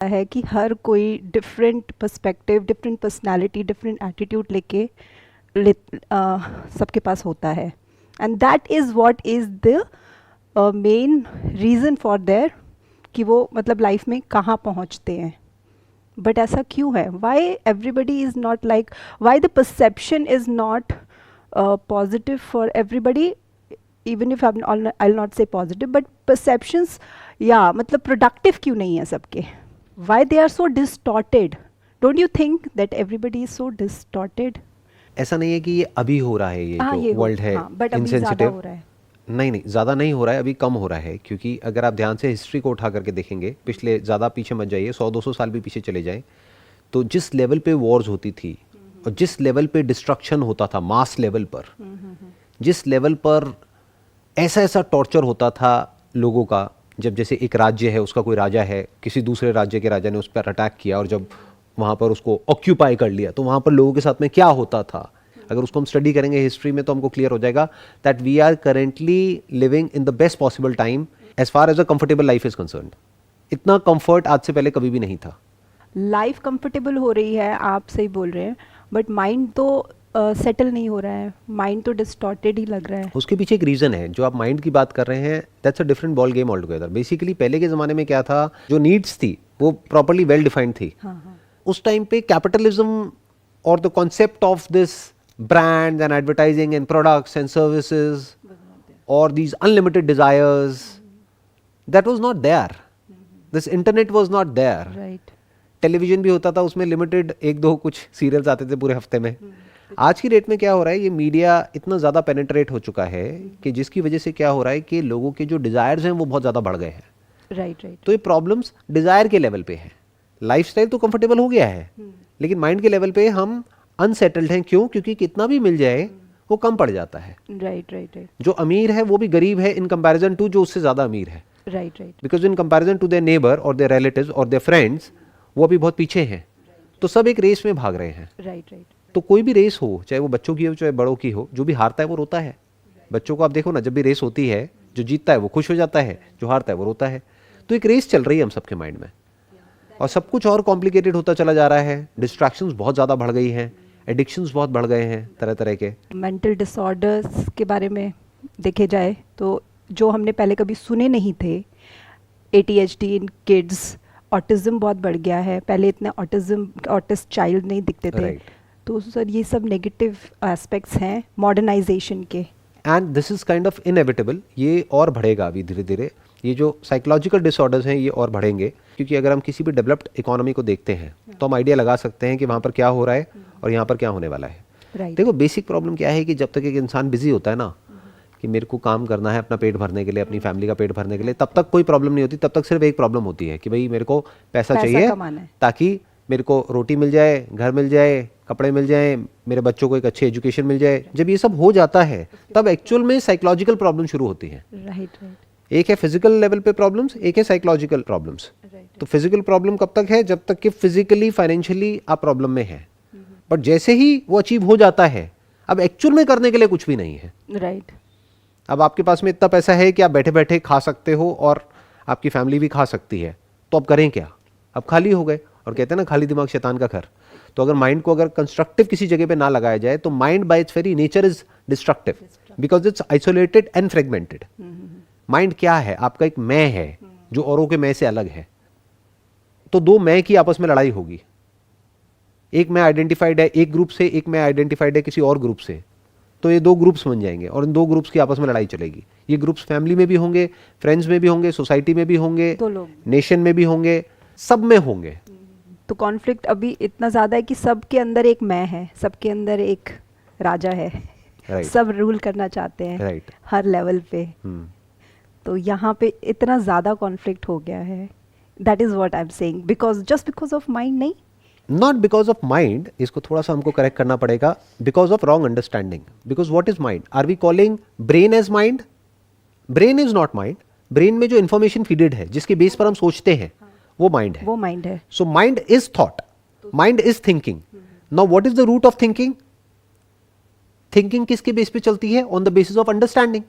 है कि हर कोई different perspective, different personality, different attitude लेके सबके पास होता है, and that is what is the main reason for their कि वो मतलब लाइफ में कहाँ पहुँचते हैं. बट ऐसा क्यों है? Y everybody is not like, why the perception is not positive for everybody, even if I not से पॉजिटिव बट परसेप्शंस, या मतलब प्रोडक्टिव क्यों नहीं है सबके? Why they are so distorted? Don't you think that everybody is so distorted? ऐसा नहीं है कि ये अभी हो रहा है, ये जो वर्ल्ड है बट अभी ज़्यादा हो रहा है. नहीं, ज़्यादा नहीं हो रहा है, अभी कम हो रहा है. क्योंकि अगर आप ध्यान से हिस्ट्री को उठा करके देखेंगे, पिछले ज़्यादा पीछे मत जाइए, 100-200 साल भी पीछे चले जाएं, तो जिस लेवल पे वॉर्स होती थी और जिस लेवल पे डिस्ट्रक्शन होता था मास लेवल पर, जिस लेवल पर ऐसा ऐसा टॉर्चर होता था लोगों का, जब जैसे एक राज्य है, उसका कोई राजा है, किसी दूसरे राज्य के राजा ने उस पर अटैक किया और जब वहाँ पर उसको ऑक्यूपाई कर लिया, तो वहाँ पर लोगों के साथ में क्या होता था, अगर उसको हम स्टडी करेंगे हिस्ट्री में तो हमको क्लियर हो जाएगा that we are currently living in the best possible time as far as a comfortable life is concerned. इतना कंफर्ट आज से पहले कभी भी नहीं था. लाइफ कंफर्टेबल हो रही है, आप सही बोल रहे हैं, बट माइंड तो सेटल नहीं हो रहा है, माइंड तो डिस्टॉर्टेड ही लग रहा है. उसके पीछे एक रीज़न है. जो आप माइंड की बात कर रहे हैं, that's a different ball game all together. Basically पहले के ज़माने में क्या था, जो नीड्स थी वो प्रॉपरली वेल डिफाइंड थी. उस टाइम पे कैपिटलिज्म और the concept of this brands and advertising and products and services और these unlimited desires, that was not there. This internet was not there. Right. Television भी होता था, उसमें लिमिटेड एक दो कुछ सीरियल्स आते थे पूरे हफ्ते में. आज की डेट में क्या हो रहा है, ये मीडिया इतना ज़्यादा पेनिट्रेट हो चुका है कि जिसकी वजह से क्या हो रहा है कि लोगों के जो डिज़ायर्स हैं वो बहुत ज़्यादा बढ़ गए हैं. राइट. तो ये प्रॉब्लम्स डिज़ायर के लेवल पे है. लाइफस्टाइल तो कंफर्टेबल हो गया है, लेकिन माइंड के लेवल पे हम अनसेटल्ड हैं. क्यों? क्योंकि कितना भी मिल जाए वो कम पड़ जाता है. राइट. राइट. जो अमीर है वो भी गरीब है इन कंपैरिजन टू जो उससे ज़्यादा अमीर है. Right. Right. Because in comparison to their neighbour और देयर रिलेटिव्स और देयर फ्रेंड्स, वो अभी बहुत पीछे हैं. तो सब एक रेस में भाग रहे हैं. राइट. राइट. तो कोई भी रेस हो, चाहे वो बच्चों की हो चाहे बड़ों की हो, जो भी हारता है वो रोता है. बच्चों को आप देखो ना, जब भी रेस होती है, जो जीतता है वो खुश हो जाता है, जो हारता है वो रोता है. तो एक रेस चल रही है हम सबके माइंड में, और सब कुछ और कॉम्प्लिकेटेड होता चला जा रहा है. डिस्ट्रैक्शंस बहुत ज़्यादा बढ़ गई हैं, एडिक्शंस बहुत बढ़ गए हैं तरह तरह के. मेंटल डिसऑर्डर्स के बारे में देखे जाए तो जो हमने पहले कभी सुने नहीं थे, ADHD इन किड्स, ऑटिज्म बहुत बढ़ गया है. पहले इतने ऑटिस्ट चाइल्ड नहीं दिखते थे. Right. तो सर ये सब नेगेटिव एस्पेक्ट्स हैं मॉडर्नाइजेशन के. And this is kind of inevitable. ये और बढ़ेगा अभी धीरे धीरे. ये जो साइकोलॉजिकल डिसऑर्डर्स हैं ये और बढ़ेंगे, क्योंकि अगर हम किसी भी डेवलप्ड इकोनॉमी को देखते हैं तो हम आइडिया लगा सकते हैं कि वहाँ पर क्या हो रहा है और यहाँ पर क्या होने वाला है. राइट. देखो, बेसिक प्रॉब्लम क्या है कि जब तक एक इंसान बिजी होता है ना, कि मेरे को काम करना है अपना पेट भरने के लिए, अपनी फैमिली का पेट भरने के लिए, तब तक कोई प्रॉब्लम नहीं होती. तब तक सिर्फ एक प्रॉब्लम होती है कि भाई मेरे को पैसा चाहिए कमाना है, ताकि मेरे को रोटी मिल जाए, घर मिल जाए, कपड़े मिल जाए, मेरे बच्चों को एक अच्छी एजुकेशन मिल जाए. जब ये सब हो जाता है तब एक्चुअल में साइकोलॉजिकल प्रॉब्लम शुरू होती है. राइट. राइट. एक है फिजिकल लेवल पे प्रॉब्लम्स, एक है साइकोलॉजिकल प्रॉब्लम्स. तो फिजिकल प्रॉब्लम कब तक है? जब तक कि फिजिकली फाइनेंशियली आप प्रॉब्लम में है. बट जैसे ही वो अचीव हो जाता है, अब एक्चुअल में करने के लिए कुछ भी नहीं है. राइट. अब आपके पास में इतना पैसा है कि आप बैठे बैठे खा सकते हो और आपकी फैमिली भी खा सकती है. तो अब करें क्या? अब खाली हो गए, और कहते हैं ना खाली दिमाग शैतान का घर. तो अगर माइंड को अगर कंस्ट्रक्टिव किसी जगह पे ना लगाया जाए तो mind bye it's very nature is destructive, because it's isolated and fragmented. Mind क्या है? आपका एक मैं है जो औरों के मैं से अलग है. तो दो मैं की आपस में लड़ाई होगी. एक मैं आइडेंटिफाइड है एक ग्रुप से, एक मैं आइडेंटिफाइड है किसी और ग्रुप से. तो ये दो ग्रुप्स बन जाएंगे और इन दो ग्रुप्स की आपस में लड़ाई चलेगी. ये ग्रुप्स फैमिली में भी होंगे, फ्रेंड्स में भी होंगे, सोसाइटी में भी होंगे, नेशन में भी होंगे, सब में होंगे. तो कॉन्फ्लिक्ट अभी इतना ज़्यादा है कि सबके अंदर एक मैं है, सबके अंदर एक राजा है. Right. सब रूल करना चाहते हैं. Right. हर लेवल पे. तो यहाँ पे इतना ज़्यादा कॉन्फ्लिक्ट हो गया है. That is what I am saying, because just because of mind नहीं, नॉट बिकॉज ऑफ माइंड. इसको थोड़ा सा हमको करेक्ट करना पड़ेगा. Because of wrong understanding. Because what is mind? Are we calling brain as mind? Brain is not mind. Brain में जो information feeded है, जिसके बेस पर हम सोचते हैं, वो माइंड है. वो माइंड है. So mind is thought, mind is thinking. Now what is the root of thinking? Thinking किसके बेस पे चलती है? On the basis of understanding.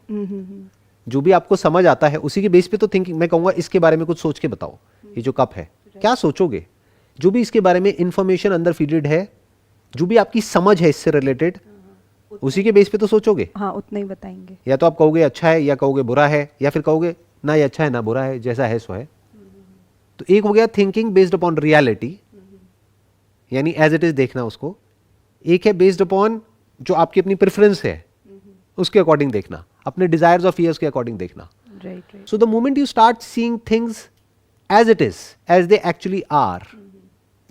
जो भी आपको समझ आता है उसी के बेस पे तो थिंकिंग. मैं कहूंगा इसके बारे में कुछ सोच के बताओ, ये जो कप है क्या सोचोगे, जो भी इसके बारे में इंफॉर्मेशन अंदर फीडेड है, जो भी आपकी समझ है इससे रिलेटेड, उसी के बेस पे तो सोचोगे। हाँ, उतना ही बताएंगे। या तो आप कहोगे अच्छा है, या कहोगे बुरा है, या फिर कहोगे ना ये अच्छा है ना बुरा है, जैसा है सो है। तो एक हो गया थिंकिंग बेस्ड अपॉन रियलिटी, यानी एज इट इज देखना उसको। एक है बेस्ड अपॉन जो आपकी अपनी प्रेफरेंस है उसके अकॉर्डिंग देखना, अपने डिजायर्स और फियर्स के अकॉर्डिंग देखना। Right. So the moment you start seeing things as it is, as they actually are,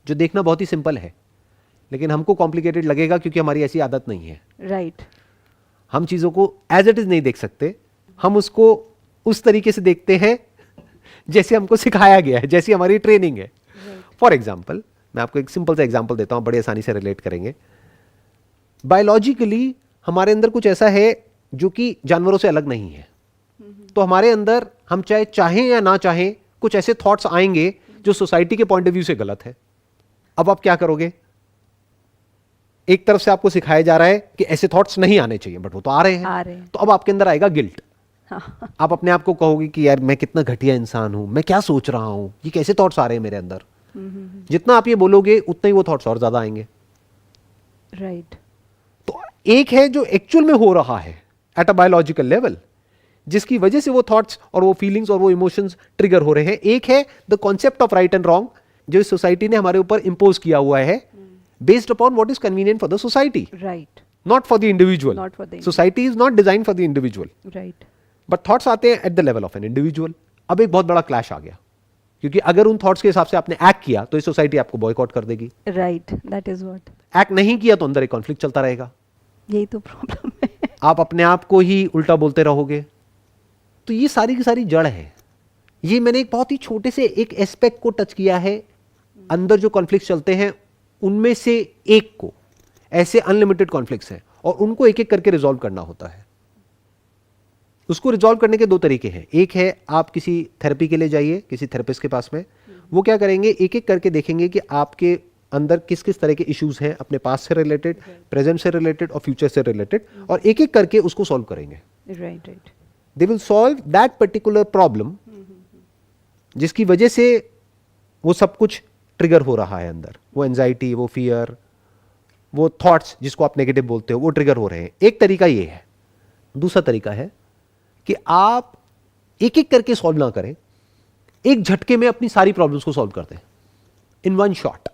जो देखना बहुत ही सिंपल है लेकिन हमको कॉम्प्लिकेटेड लगेगा क्योंकि हमारी ऐसी आदत नहीं है। राइट। हम चीजों को एज इट इज नहीं देख सकते, हम उसको उस तरीके से देखते हैं जैसे हमको सिखाया गया है, जैसी हमारी ट्रेनिंग है। फॉर एग्जाम्पल, मैं आपको एक सिंपल सा एग्जाम्पल देता हूं, बड़ी आसानी से रिलेट करेंगे। बायोलॉजिकली हमारे अंदर कुछ ऐसा है जो कि जानवरों से अलग नहीं है। तो हमारे अंदर हम चाहे चाहें या ना चाहें कुछ ऐसे थॉट्स आएंगे जो सोसाइटी के पॉइंट ऑफ व्यू से गलत है। अब आप क्या करोगे? एक तरफ से आपको सिखाया जा रहा है कि ऐसे थॉट्स नहीं आने चाहिए, बट वो तो आ रहे हैं। तो अब आपके अंदर आएगा गिल्ट। हाँ। आप अपने आप को कहोगे कि यार मैं कितना घटिया इंसान हूं, मैं क्या सोच रहा हूं, ये कैसे थॉट्स आ रहे हैं मेरे अंदर। जितना आप ये बोलोगे उतना ही वो थॉट्स और ज्यादा आएंगे। राइट। तो एक है जो एक्चुअल में हो रहा है एट अ बायोलॉजिकल लेवल, जिसकी वजह से वो थॉट्स और वो फीलिंग्स और वो इमोशंस ट्रिगर हो रहे हैं। एक है the concept of right and wrong, जो इस सोसाइटी ने हमारे ऊपर इंपोज किया हुआ है based upon what is convenient for the society, right, not for the individual. not for the society is not designed for the individual, right, but thoughts आते हैं at the level of an individual. अब एक बहुत बड़ा clash आ गया, क्योंकि अगर उन थॉट्स के हिसाब से आपने एक्ट किया तो ये सोसाइटी आपको बॉयकॉट कर देगी। right, that is what, act नहीं किया तो अंदर एक कॉन्फ्लिक्ट चलता रहेगा। यही तो प्रॉब्लम है। आप अपने आप को ही उल्टा बोलते रहोगे। तो ये सारी की सारी जड़ है। ये मैंने एक बहुत ही छोटे से एक एस्पेक्ट को टच किया है। अंदर जो कॉन्फ्लिक्ट चलते हैं उनमें से एक को, ऐसे अनलिमिटेड कॉन्फ्लिक्ट्स हैं और उनको एक एक करके रिजॉल्व करना होता है। उसको रिजॉल्व करने के दो तरीके हैं। एक है आप किसी थेरेपी के लिए जाइए, किसी थेरेपिस्ट के पास में, वो क्या करेंगे, एक एक करके देखेंगे कि आपके अंदर किस किस तरह के इश्यूज हैं, अपने पास्ट से रिलेटेड, प्रेजेंट से रिलेटेड और फ्यूचर से रिलेटेड, और एक एक करके उसको सॉल्व करेंगे। Right, right, they will solve that particular problem जिसकी वजह से वो सब कुछ ट्रिगर हो रहा है अंदर, वो एंजाइटी, वो फियर, वो थॉट्स जिसको आप नेगेटिव बोलते हो, वो ट्रिगर हो रहे हैं। एक तरीका ये है। दूसरा तरीका है कि आप एक एक करके सॉल्व ना करें, एक झटके में अपनी सारी प्रॉब्लम्स को सॉल्व कर दें in one shot.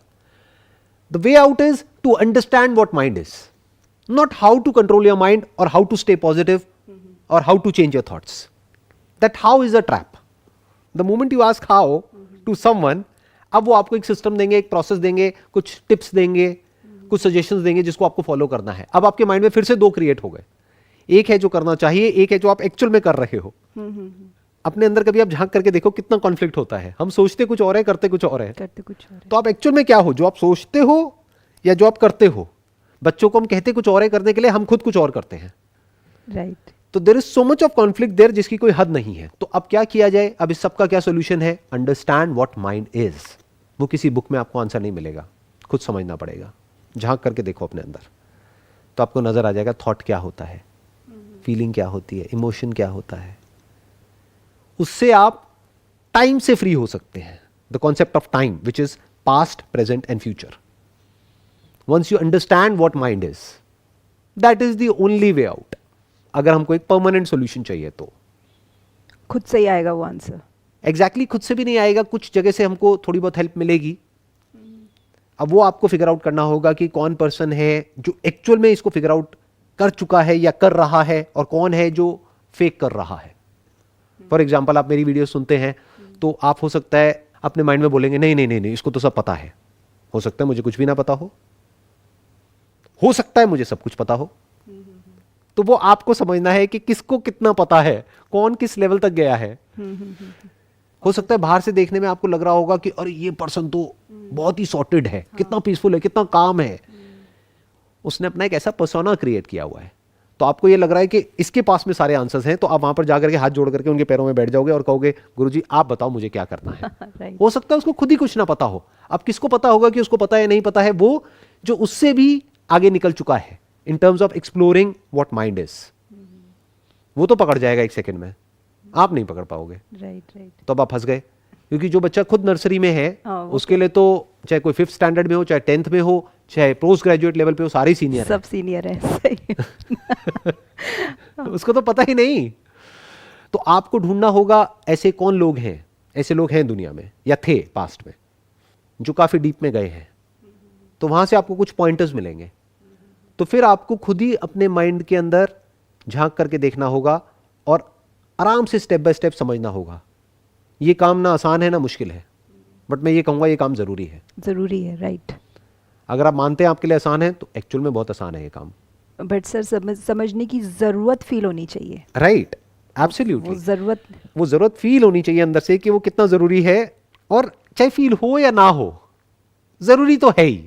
The way out is to understand what mind is, not how to control your mind और हाउ टू स्टे पॉजिटिव और how to change your thoughts. That how is a trap. The moment you ask how to someone, अब वो आपको एक system देंगे, एक process देंगे, कुछ टिप्स देंगे, कुछ सजेशंस देंगे जिसको आपको फॉलो करना है। अब आपके माइंड में फिर से दो क्रिएट हो गए, एक है जो करना चाहिए, एक है जो आप एक्चुअल में कर रहे हो। अपने अंदर कभी आप झांक करके देखो कितना कॉन्फ्लिक्ट होता है। हम सोचते कुछ और है, करते कुछ और है। तो आप एक्चुअल में क्या हो, जो आप सोचते हो या जो आप करते हो। बच्चों को हम कहते कुछ और है करने के लिए, हम खुद कुछ और करते हैं। राइट। तो there is so much of conflict there जिसकी कोई हद नहीं है। तो अब क्या किया जाए? अब इस सबका क्या सोल्यूशन है? Understand what mind is. वो किसी बुक में आपको आंसर नहीं मिलेगा, खुद समझना पड़ेगा। झांक करके देखो अपने अंदर, तो आपको नजर आ जाएगा थॉट क्या होता है, फीलिंग क्या होती है, इमोशन क्या होता है। उससे आप टाइम से फ्री हो सकते हैं। The concept of time which is past, present and future. Once you understand what mind is, that is the only way out. अगर हमको एक परमानेंट सॉल्यूशन चाहिए तो खुद से ही आएगा वो आंसर। एग्जैक्टली खुद से भी नहीं आएगा, कुछ जगह से हमको थोड़ी बहुत हेल्प मिलेगी। अब वो आपको फिगर आउट करना होगा कि कौन पर्सन है जो एक्चुअल में इसको फिगर आउट कर चुका है या कर रहा है, और कौन है जो फेक कर रहा है। फॉर एग्जाम्पल, आप मेरी वीडियो सुनते हैं तो आप हो सकता है अपने माइंड में बोलेंगे नहीं नहीं नहीं नहीं, इसको तो सब पता है। हो सकता है मुझे कुछ भी ना पता हो सकता है मुझे सब कुछ पता हो। तो वो आपको समझना है कि किसको कितना पता है, कौन किस लेवल तक गया है। हो सकता है बाहर से देखने में आपको लग रहा होगा कि अरे ये पर्सन तो बहुत ही सॉर्टेड है, कितना पीसफुल है, कितना काम है। उसने अपना एक ऐसा पर्सोना क्रिएट किया हुआ है, तो आपको ये लग रहा है कि इसके पास में सारे आंसर्स हैं। तो आप वहां पर जाकर के हाथ जोड़ करके उनके पैरों में बैठ जाओगे और कहोगे गुरुजी आप बताओ मुझे क्या करना है। हो सकता है उसको खुद ही कुछ ना पता हो। अब किसको पता होगा कि उसको पता है या नहीं पता है? वो जो उससे भी आगे निकल चुका है in terms of exploring what mind is. वो तो पकड़ जाएगा एक सेकंड में, आप नहीं पकड़ पाओगे। Right, right. तो अब आप फंस गए। क्योंकि जो बच्चा खुद नर्सरी में है हाँ, उसके लिए तो चाहे कोई 5th स्टैंडर्ड में हो, चाहे 10th में हो, चाहे पोस्ट ग्रेजुएट लेवल पे हो, सारे सीनियर सब सीनियर है, सही। उसको तो पता ही नहीं। तो आपको ढूंढना होगा ऐसे कौन लोग हैं, ऐसे लोग हैं दुनिया में या थे पास्ट में जो काफी डीप में गए हैं, तो वहां से आपको कुछ पॉइंटर्स मिलेंगे। तो फिर आपको खुद ही अपने माइंड के अंदर झांक करके देखना होगा और आराम से स्टेप बाय स्टेप समझना होगा। ये काम ना आसान है ना मुश्किल है, बट मैं ये कहूंगा ये काम जरूरी है। जरूरी है, राइट। अगर आप मानते हैं आपके लिए आसान है तो एक्चुअल में बहुत आसान है ये काम। बट सर समझने की जरूरत फील होनी चाहिए। Right, absolutely. वो जरूरत फील होनी चाहिए अंदर से कि वो कितना जरूरी है, और चाहे फील हो या ना हो, जरूरी तो है ही।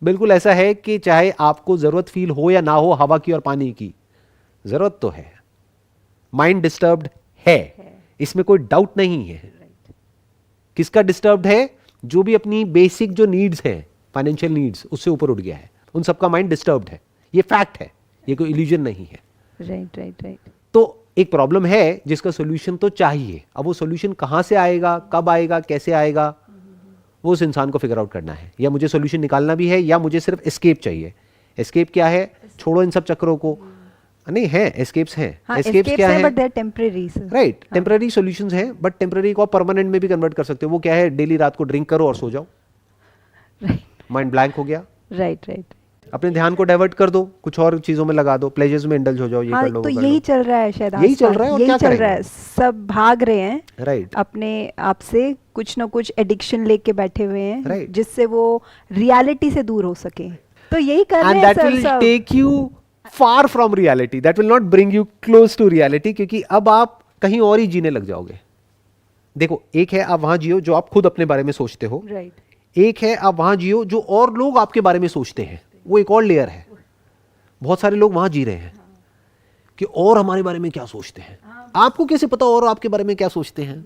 बिल्कुल ऐसा है कि चाहे आपको जरूरत फील हो या ना हो, हवा की और पानी की जरूरत तो है। माइंड डिस्टर्ब्ड है, इसमें कोई डाउट नहीं है। किसका डिस्टर्ब्ड है? जो भी अपनी बेसिक जो नीड्स हैं, फाइनेंशियल नीड्स, उससे ऊपर उठ गया है, उन सबका माइंड डिस्टर्ब्ड है। ये फैक्ट है, ये कोई इल्यूजन नहीं है। Right right right. तो एक प्रॉब्लम है जिसका सॉल्यूशन तो चाहिए। अब वो सॉल्यूशन कहां से आएगा, कब आएगा, कैसे आएगा, वो उस इंसान को फिगर आउट करना है। या मुझे सॉल्यूशन निकालना भी है, या मुझे सिर्फ एस्केप चाहिए। एस्केप क्या है? छोड़ो इन सब चक्रों को। नहीं है, एस्केप्स हैं। एस्केप्स क्या है? But they are temporary. Right, temporary solutions हैं, बट टेम्पररी को आप परमानेंट में भी कन्वर्ट कर सकते हो। वो क्या है? डेली रात को ड्रिंक करो और सो जाओ, माइंड ब्लैंक हो गया। Right right. अपने ध्यान को डाइवर्ट कर दो, कुछ और चीजों में लगा दो, प्लेजर्स में इंडल्ज हो जाओ, ये कर लो, तो वो कर यही लो। चल रहा है शायद, यही चल रहा है, और क्या चल रहा करेंगे? है। सब भाग रहे हैं, राइट, अपने आप से कुछ ना कुछ एडिक्शन लेके बैठे हुए हैं, Right. जिससे वो रियलिटी से दूर हो सके। तो यही कर रहे एंड हैं दैट सर विल सब। Take you far from reality, that will not bring you close to reality, क्योंकि अब आप कहीं और ही जीने लग जाओगे। देखो, एक है आप वहां जियो जो आप खुद अपने बारे में सोचते हो, राइट। एक है आप वहां जियो जो और लोग आपके बारे में सोचते हैं, वो एक और लेयर है। बहुत सारे लोग वहां जी रहे हैं कि और हमारे बारे में क्या सोचते हैं। आपको कैसे पता और आपके बारे में क्या सोचते हैं?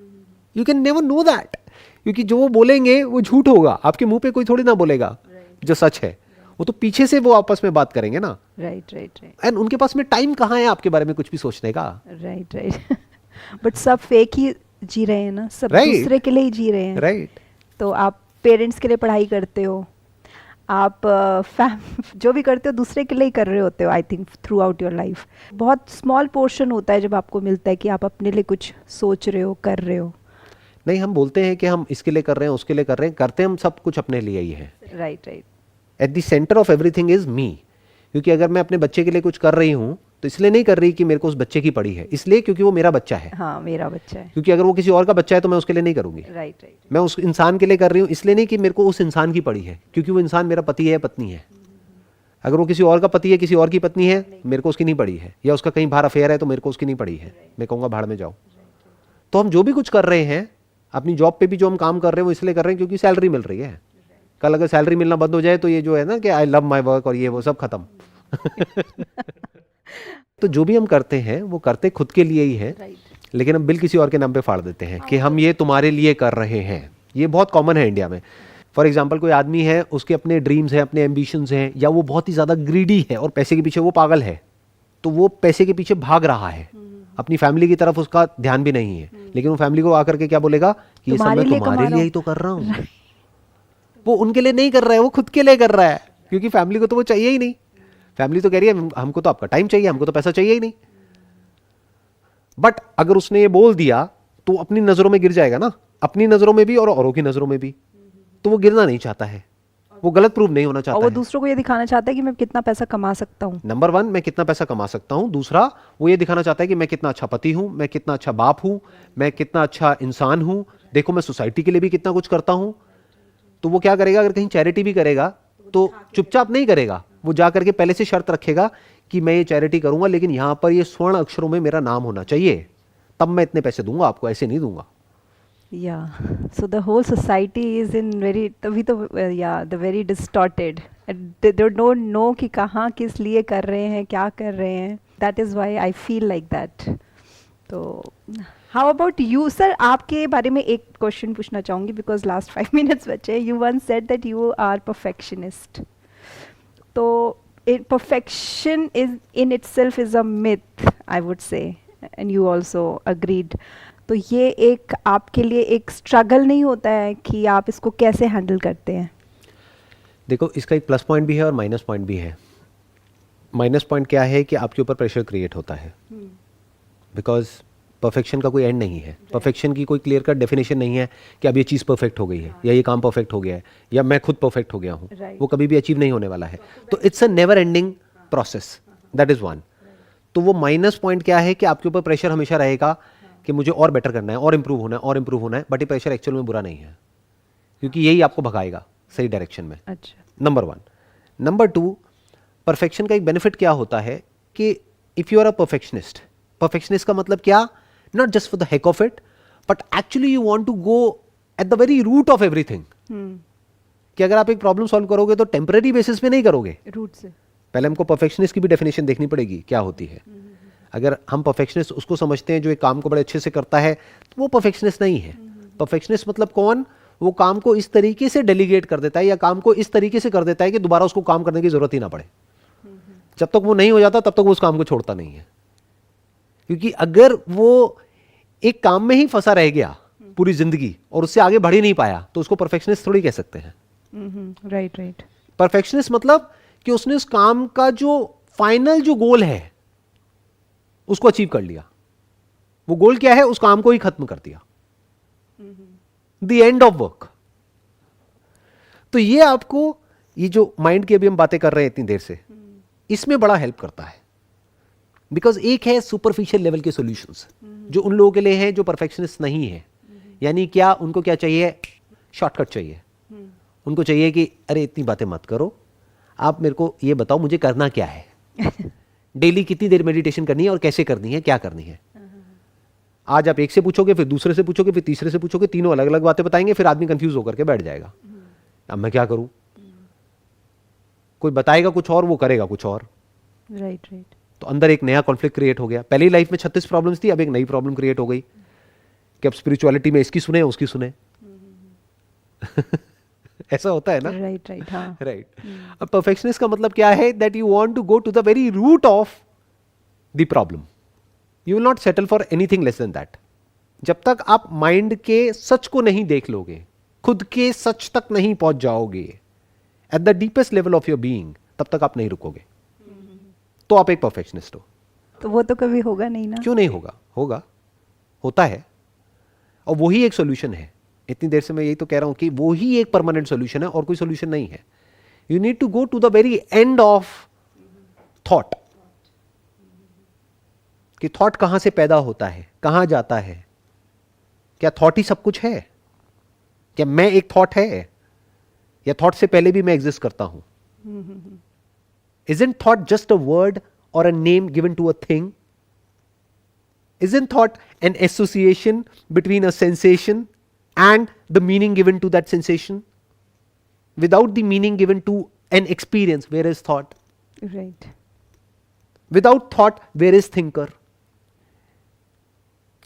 You can never know that, क्योंकि जो वो बोलेंगे वो झूठ होगा। आपके मुंह पे कोई थोड़ी ना बोलेगा जो सच है, वो तो पीछे से वो आपस में बात करेंगे ना। Right right right. एंड उनके पास में टाइम कहाँ है आपके बारे में कुछ भी सोचने का? Right right. बट सब फेक ही जी रहे हैं ना, सब Right. दूसरे के लिए ही जी रहे हैं। राइट। तो आप पेरेंट्स के लिए पढ़ाई करते हो, आप जो भी करते हो दूसरे के लिए ही कर रहे होते हो, I think through out your life. बहुत स्मॉल पोर्शन होता है जब आपको मिलता है कि आप अपने लिए कुछ सोच रहे हो, कर रहे हो। नहीं, हम बोलते हैं कि हम इसके लिए कर रहे हैं, उसके लिए कर रहे हैं, करते हम सब कुछ अपने लिए ही है। Right right. At the centre of everything is me. क्योंकि अगर मैं अपने बच्चे के लिए कुछ कर रही हूं तो इसलिए नहीं कर रही कि मेरे को उस बच्चे की पड़ी है, इसलिए क्योंकि वो मेरा बच्चा है। हाँ, मेरा बच्चा है। क्योंकि अगर वो किसी और का बच्चा है तो मैं उसके लिए नहीं करूंगी। Right right. मैं उस इंसान के लिए कर रही हूं इसलिए नहीं कि मेरे को उस इंसान की पड़ी है, क्योंकि वो इंसान मेरा पति है, पत्नी है। अगर वो किसी और का पति है, किसी और की पत्नी है, मेरे को उसकी नहीं पड़ी है, या उसका कहीं बाहर अफेयर है तो मेरे को उसकी नहीं पड़ी है। मैं कहूँगा भाड़ में जाओ। तो हम जो भी कुछ कर रहे हैं, अपनी जॉब पे भी जो हम काम कर रहे हैं वो इसलिए कर रहे हैं क्योंकि सैलरी मिल रही है। कल अगर सैलरी मिलना बंद हो जाए तो ये जो है ना कि आई लव माई वर्क और ये वो सब खत्म। तो जो भी हम करते हैं वो करते खुद के लिए ही है, लेकिन हम बिल किसी और के नाम पे फाड़ देते हैं कि हम ये तुम्हारे लिए कर रहे हैं। ये बहुत कॉमन है इंडिया में। फॉर एग्जाम्पल, कोई आदमी है, उसके अपने ड्रीम्स हैं, अपने एम्बिशंस हैं, या वो बहुत ही ज़्यादा ग्रीडी है और पैसे के पीछे वो पागल है, तो वो पैसे के पीछे भाग रहा है, अपनी फैमिली की तरफ उसका ध्यान भी नहीं है। लेकिन वो फैमिली को आकर के क्या बोलेगा कि ये सब मैं तुम्हारे लिए ही तो कर रहा हूँ। वो उनके लिए नहीं कर रहा है, वो खुद के लिए कर रहा है, क्योंकि फैमिली को तो वो चाहिए ही नहीं। फैमिली तो कह रही है हमको तो आपका टाइम चाहिए, हमको तो पैसा चाहिए ही नहीं। बट अगर उसने ये बोल दिया तो अपनी नजरों में गिर जाएगा ना, अपनी नजरों में भी और औरों की नजरों में भी। तो वो गिरना नहीं चाहता है, वो गलत प्रूव नहीं होना चाहता और वो है। दूसरों को ये दिखाना चाहता है कि मैं कितना पैसा कमा सकता हूँ। नंबर 1, मैं कितना पैसा कमा सकता हूँ। दूसरा, वो ये दिखाना चाहता है कि मैं कितना अच्छा पति हूँ, मैं कितना अच्छा बाप हूँ, मैं कितना अच्छा इंसान हूँ, देखो मैं सोसाइटी के लिए भी कितना कुछ करता हूँ। तो वो क्या करेगा, अगर कहीं चैरिटी भी करेगा तो चुपचाप नहीं करेगा, वो जा करके पहले से शर्त रखेगा कि मैं ये चैरिटी करूंगा, लेकिन यहां पर ये स्वर्ण अक्षरों में मेरा नाम होना चाहिए, तब मैं इतने पैसे दूंगा आपको, ऐसे नहीं दूंगा। Yeah, so the whole society is in very तभी तो the very distorted. They don't know कि कहाँ किस लिए कर रहे हैं, क्या कर रहे हैं. That is why I feel like that. तो how about you, sir? आपके बारे में एक क्वेश्चन पूछना चाहूँगी because last 5 minutes बचे. You once said that you are perfectionist. तो perfection is in itself is a myth, I would say, and you also agreed. तो ये एक आपके लिए एक स्ट्रगल नहीं होता है कि आप इसको कैसे हैंडल करते हैं? देखो, इसका एक प्लस पॉइंट भी है और माइनस पॉइंट भी है। माइनस पॉइंट क्या है कि आपके ऊपर प्रेशर क्रिएट होता है, बिकॉज परफेक्शन का कोई एंड नहीं है। परफेक्शन की कोई क्लियर कट डेफिनेशन नहीं है कि अब ये चीज़ परफेक्ट हो गई है या ये काम परफेक्ट हो गया है या मैं खुद परफेक्ट हो गया हूँ। वो कभी भी अचीव नहीं होने वाला है। तो it's a never ending process, that is one. तो वो माइनस पॉइंट क्या है कि आपके ऊपर प्रेशर हमेशा रहेगा कि मुझे और बेटर करना है और इम्प्रूव होना है और इम्प्रूव होना है, बट ये प्रेशर एक्चुअल में बुरा नहीं है, क्योंकि यही आपको भगाएगा सही डायरेक्शन में। अच्छा, number one. Number two, perfection का एक बेनिफिट क्या होता है कि if you are a perfectionist, perfectionist का मतलब क्या, not just for the heck of it, but actually you want to go at the very root of everything. कि अगर आप एक प्रॉब्लम सॉल्व करोगे तो टेम्पररी बेसिस पे नहीं करोगे, रूट से। पहले हमको परफेक्शनिस्ट की भी डेफिनेशन देखनी पड़ेगी क्या होती है। अगर हम परफेक्शनिस्ट उसको समझते हैं जो एक काम को बड़े अच्छे से करता है, तो वो परफेक्शनिस्ट नहीं है। परफेक्शनिस्ट मतलब कौन, वो काम को इस तरीके से डेलीगेट कर देता है या काम को इस तरीके से कर देता है कि दोबारा उसको काम करने की जरूरत ही ना पड़े। जब तक वो नहीं हो जाता तब तक वो उस काम को छोड़ता नहीं है, क्योंकि अगर वो एक काम में ही फंसा रह गया पूरी जिंदगी और उससे आगे बढ़ ही नहीं पाया तो उसको परफेक्शनिस्ट थोड़ी कह सकते हैं। Right right. परफेक्शनिस्ट मतलब कि उसने उस काम का जो फाइनल जो गोल है उसको अचीव कर लिया। वो गोल क्या है, उस काम को ही खत्म कर दिया, द एंड ऑफ वर्क। तो ये आपको, ये जो माइंड की अभी हम बातें कर रहे हैं इतनी देर से, इसमें बड़ा हेल्प करता है। बिकॉज एक है सुपरफिशियल लेवल के सॉल्यूशंस जो उन लोगों के लिए हैं जो परफेक्शनिस्ट नहीं है। यानी क्या, उनको क्या चाहिए, शॉर्टकट चाहिए। उनको चाहिए कि अरे इतनी बातें मत करो, आप मेरे को ये बताओ मुझे करना क्या है, डेली कितनी देर मेडिटेशन करनी है और कैसे करनी है, क्या करनी है। आज आप एक से पूछोगे, फिर दूसरे से पूछोगे, फिर तीसरे से पूछोगे, तीनों अलग अलग बातें बताएंगे, फिर आदमी कंफ्यूज होकर के बैठ जाएगा। अब मैं क्या करूं, कोई बताएगा कुछ और, वो करेगा कुछ और। Right right. तो अंदर एक नया कॉन्फ्लिक्ट क्रिएट हो गया। पहली लाइफ में 36 प्रॉब्लम्स थी, अब एक नई प्रॉब्लम क्रिएट हो गई कि अब स्पिरिचुअलिटी में इसकी सुने उसकी सुने। ऐसा होता है ना। Right right. हाँ राइट। अब परफेक्शनिस्ट का मतलब क्या है, that you want to go to the very root of the problem. You will not settle for anything less than that. जब तक आप माइंड के सच को नहीं देख लोगे, खुद के सच तक नहीं पहुंच जाओगे at the deepest level of your being, तब तक आप नहीं रुकोगे। तो आप एक परफेक्शनिस्ट हो। तो वो तो कभी होगा नहीं ना। क्यों नहीं होगा, होगा, होता है। और वही एक सोल्यूशन है। इतनी देर से मैं यही तो कह रहा हूं कि वो ही एक परमानेंट सोल्यूशन है और कोई सोल्यूशन नहीं है। You need to go to the very end of thought, कि थॉट कहां से पैदा होता है, कहां जाता है। क्या थॉट ही सब कुछ है? क्या मैं एक थॉट है, या थॉट से पहले भी मैं एग्जिस्ट करता हूं? Isn't thought just a word or a name given to a thing? Isn't thought an association between a sensation and the meaning given to that sensation? Without the meaning given to an experience, where is thought? Right. Without thought, where is thinker?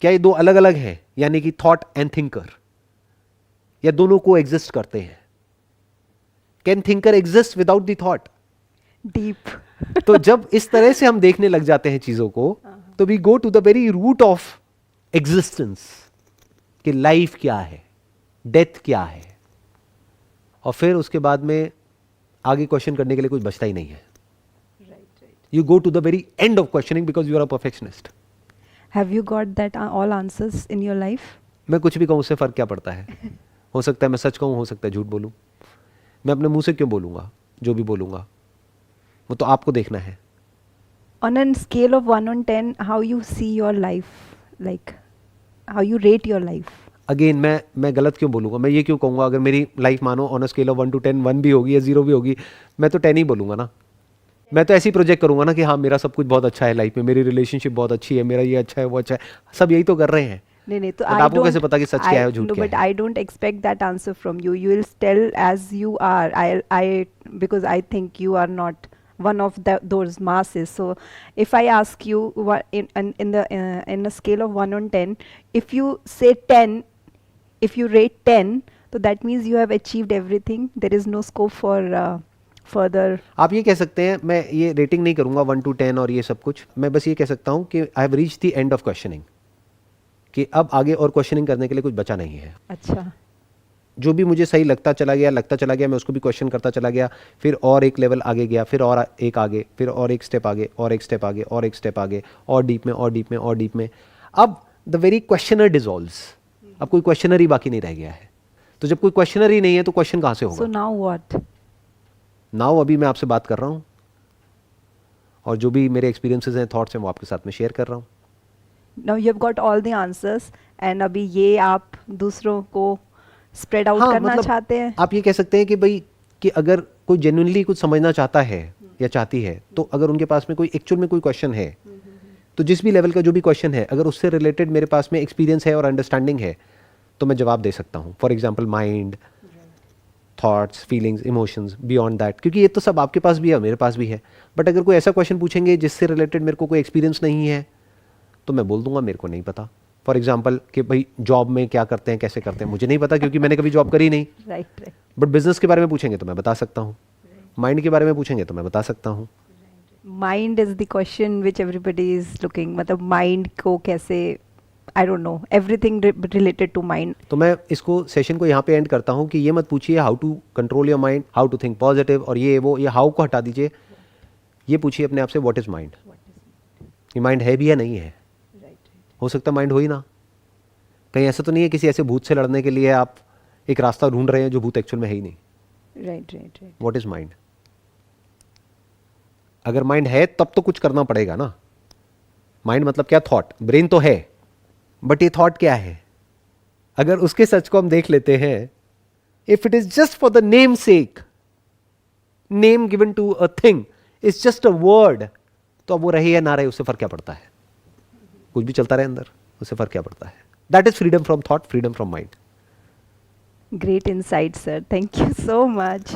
क्या ये दो अलग अलग हैं, यानी कि thought and thinker, या दोनों को एग्जिस्ट करते हैं? Can thinker exist without the thought? Deep. तो जब इस तरह से हम देखने लग जाते हैं चीजों को, तो we go to the very root of existence, कि लाइफ क्या है, डेथ क्या है, और फिर उसके बाद में आगे क्वेश्चन करने के लिए कुछ बचता ही नहीं है। You go to the very end of questioning because you are a perfectionist. Have you got that all answers in your life? मैं कुछ भी कहूं, उससे फर्क क्या पड़ता है? हो सकता है मैं सच कहूं, हो सकता है झूठ बोलूं। मैं अपने मुंह से क्यों बोलूंगा? जो भी बोलूंगा वो तो आपको देखना है। On a scale of 1 on 10, how you see your life, like how you rate your life? Again मैं गलत क्यों बोलूंगा? मैं ये क्यों कहूंगा, अगर मेरी लाइफ मानो on a scale of 1 to 10, 1 भी होगी या 0 भी होगी, मैं तो 10 ही बोलूंगा ना। मैं तो ऐसी प्रोजेक्ट करूंगा ना कि हाँ मेरा सब कुछ बहुत अच्छा है लाइफ में, मेरी रिलेशनशिप बहुत अच्छी है, मेरा ये अच्छा है, वो अच्छा है, सब यही तो कर रहे हैं। नहीं तो But आपको कैसे पता कि सच क्या है और झूठ क्या बट है? I don't expect that answer from you. You will tell as you are. I because I think you are not one of those masses. So if I ask you what in a scale of 1 on 10, if you say 10, if you rate 10, so that means you have achieved everything. There is no scope for further. आप ये कह सकते हैं, मैं ये rating नहीं करूंगा 1 to 10 और ये सब कुछ, मैं बस ये कह सकता हूं कि I have reached the end of questioning, कि अब आगे और क्वेश्चनिंग करने के लिए कुछ बचा नहीं है। अच्छा, जो भी मुझे सही लगता चला गया, मैं उसको भी क्वेश्चन करता चला गया, फिर और एक लेवल आगे गया, फिर और एक आगे, फिर और एक स्टेप आगे, और एक स्टेप आगे, और एक स्टेप आगे, और डीप में, और डीप में, और डीप में। अब द वेरी क्वेश्चनर डिजॉल्व्स, अब कोई क्वेश्चनर ही बाकी नहीं रह गया है। तो जब कोई क्वेश्चनर ही नहीं है तो क्वेश्चन कहाँ से सो होगा? Now what? नाउ अभी मैं आपसे बात कर रहा हूँ और जो भी मेरे एक्सपीरियंसेस हैं, थॉट्स हैं, वो आपके साथ में शेयर कर रहा हूँ। Now you have got all the answers and अभी ये आप दूसरों को स्प्रेड आउट करना चाहते हैं। आप ये कह सकते हैं कि भाई कि अगर कोई जेन्युइनली कुछ समझना चाहता है या चाहती है, तो अगर उनके पास में कोई एक्चुअल में कोई क्वेश्चन है, तो जिस भी लेवल का जो भी क्वेश्चन है, अगर उससे रिलेटेड मेरे पास में एक्सपीरियंस है और अंडरस्टैंडिंग है, तो मैं जवाब दे सकता हूँ। For example mind, thoughts, feelings, emotions, beyond that, क्योंकि ये तो सब आपके पास भी है, मेरे पास भी है। बट अगर कोई ऐसा क्वेश्चन पूछेंगे जिससे रिलेटेड मेरे को कोई एक्सपीरियंस नहीं है, तो मैं बोल दूंगा मेरे को नहीं पता। फॉर एग्जाम्पल कि भाई जॉब में क्या करते हैं, कैसे करते हैं, मुझे नहीं पता, क्योंकि मैंने कभी जॉब करी नहीं। राइट। बट बिजनेस के बारे में पूछेंगे तो मैं बता सकता हूँ, माइंड के बारे में पूछेंगे तो मैं बता सकता हूँ। Mind is the question which everybody is looking, मतलब माइंड को कैसे, I don't know, everything related to mind. तो मैं इसको सेशन को यहाँ पे एंड करता हूँ कि ये मत पूछिए how to control your mind, how to think positive, और ये वो, ये हाउ को हटा दीजिए। ये पूछिए अपने आप से, व्हाट इज माइंड? ये माइंड है भी या नहीं है? हो सकता माइंड हो ही ना। कहीं ऐसा तो नहीं है किसी ऐसे भूत से लड़ने के लिए आप एक रास्ता ढूंढ रहे हैं जो भूत एक्चुअल में है ही नहीं। Right right right. What is mind? अगर माइंड है तब तो कुछ करना पड़ेगा ना। माइंड मतलब क्या? थॉट। ब्रेन तो है, बट ये थॉट क्या है? अगर उसके सच को हम देख लेते हैं, if it is just for the name sake, name given to a thing is just a word, तो अब वो रहे या ना रहे उससे फर्क क्या पड़ता है? कुछ भी चलता रहे अंदर, उससे फर्क क्या पड़ता है? That is freedom from thought, freedom from mind. Great insight, sir. Thank you so much.